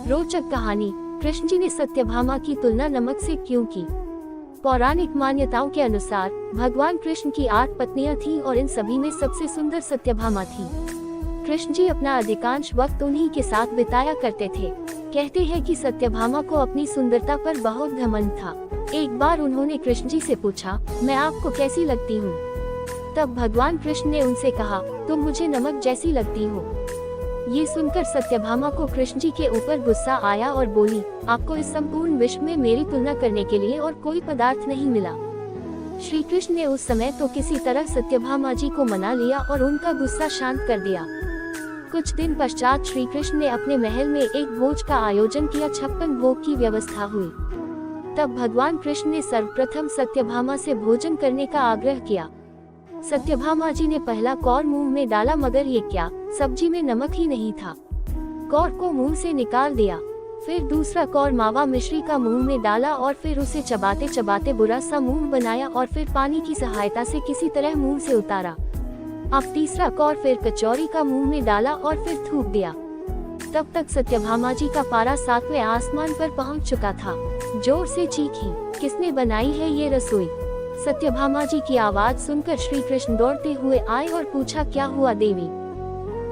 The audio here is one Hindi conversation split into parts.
रोचक कहानी, कृष्ण जी ने सत्यभामा की तुलना नमक से क्यों की। पौराणिक मान्यताओं के अनुसार भगवान कृष्ण की 8 पत्नियां थीं और इन सभी में सबसे सुंदर सत्यभामा थी। कृष्ण जी अपना अधिकांश वक्त उन्हीं के साथ बिताया करते थे। कहते हैं कि सत्यभामा को अपनी सुंदरता पर बहुत घमंड था। एक बार उन्होंने कृष्ण जी से पूछा, मैं आपको कैसी लगती हूँ? तब भगवान कृष्ण ने उनसे कहा, तुम मुझे नमक जैसी लगती हो। ये सुनकर सत्यभामा को कृष्ण जी के ऊपर गुस्सा आया और बोली, आपको इस संपूर्ण विश्व में मेरी तुलना करने के लिए और कोई पदार्थ नहीं मिला। श्री कृष्ण ने उस समय तो किसी तरह सत्यभामा जी को मना लिया और उनका गुस्सा शांत कर दिया। कुछ दिन पश्चात श्री कृष्ण ने अपने महल में एक भोज का आयोजन किया। 56 भोग की व्यवस्था हुई। तब भगवान कृष्ण ने सर्वप्रथम सत्यभामा से भोजन करने का आग्रह किया। सत्यभामा जी ने पहला कौर मुंह में डाला, मगर ये क्या, सब्जी में नमक ही नहीं था। कौर को मुंह से निकाल दिया। फिर दूसरा कौर मावा मिश्री का मुंह में डाला और फिर उसे चबाते चबाते बुरा सा मुंह बनाया और फिर पानी की सहायता से किसी तरह मुंह से उतारा। अब तीसरा कौर फिर कचौरी का मुंह में डाला और फिर थूक दिया। तब तक सत्यभामा जी का पारा 7वें आसमान पर पहुंच चुका था। जोर से चीखी, किसने बनाई है ये रसोई? सत्यभामा जी की आवाज सुनकर श्री कृष्ण दौड़ते हुए आए और पूछा, क्या हुआ देवी,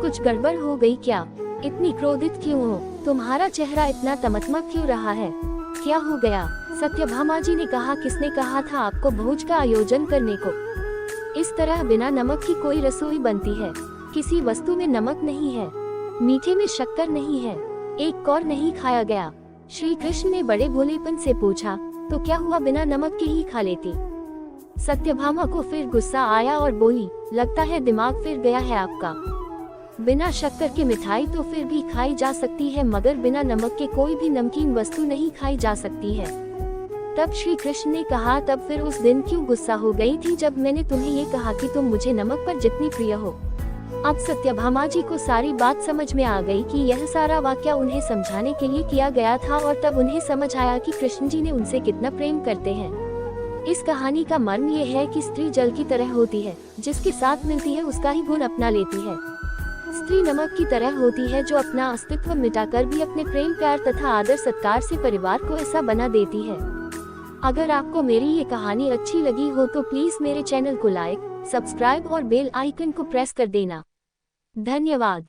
कुछ गड़बड़ हो गई क्या? इतनी क्रोधित क्यों हो? तुम्हारा चेहरा इतना तमतमक क्यों रहा है? क्या हो गया? सत्यभामा जी ने कहा, किसने कहा था आपको भोज का आयोजन करने को? इस तरह बिना नमक की कोई रसोई बनती है? किसी वस्तु में नमक नहीं है, मीठे में शक्कर नहीं है, एक कौर नहीं खाया गया। श्री कृष्ण ने बड़े भोलेपन से पूछा, तो क्या हुआ, बिना नमक के ही खा लेती? सत्यभामा को फिर गुस्सा आया और बोली, लगता है दिमाग फिर गया है आपका। बिना शक्कर के मिठाई तो फिर भी खाई जा सकती है, मगर बिना नमक के कोई भी नमकीन वस्तु नहीं खाई जा सकती है। तब श्री कृष्ण ने कहा, तब फिर उस दिन क्यों गुस्सा हो गई थी जब मैंने तुम्हें ये कहा कि तुम मुझे नमक पर जितनी प्रिय हो? अब सत्यभामा जी को सारी बात समझ में आ गई कि यह सारा वाक्य उन्हें समझाने के लिए किया गया था और तब उन्हें समझ आया कि कृष्ण जी ने उनसे कितना प्रेम करते हैं। इस कहानी का मर्म ये है कि स्त्री जल की तरह होती है, जिसके साथ मिलती है उसका ही गुण अपना लेती है। स्त्री नमक की तरह होती है जो अपना अस्तित्व मिटाकर भी अपने प्रेम प्यार तथा आदर सत्कार से परिवार को ऐसा बना देती है। अगर आपको मेरी ये कहानी अच्छी लगी हो तो प्लीज मेरे चैनल को लाइक, सब्सक्राइब और बेल आइकन को प्रेस कर देना। धन्यवाद।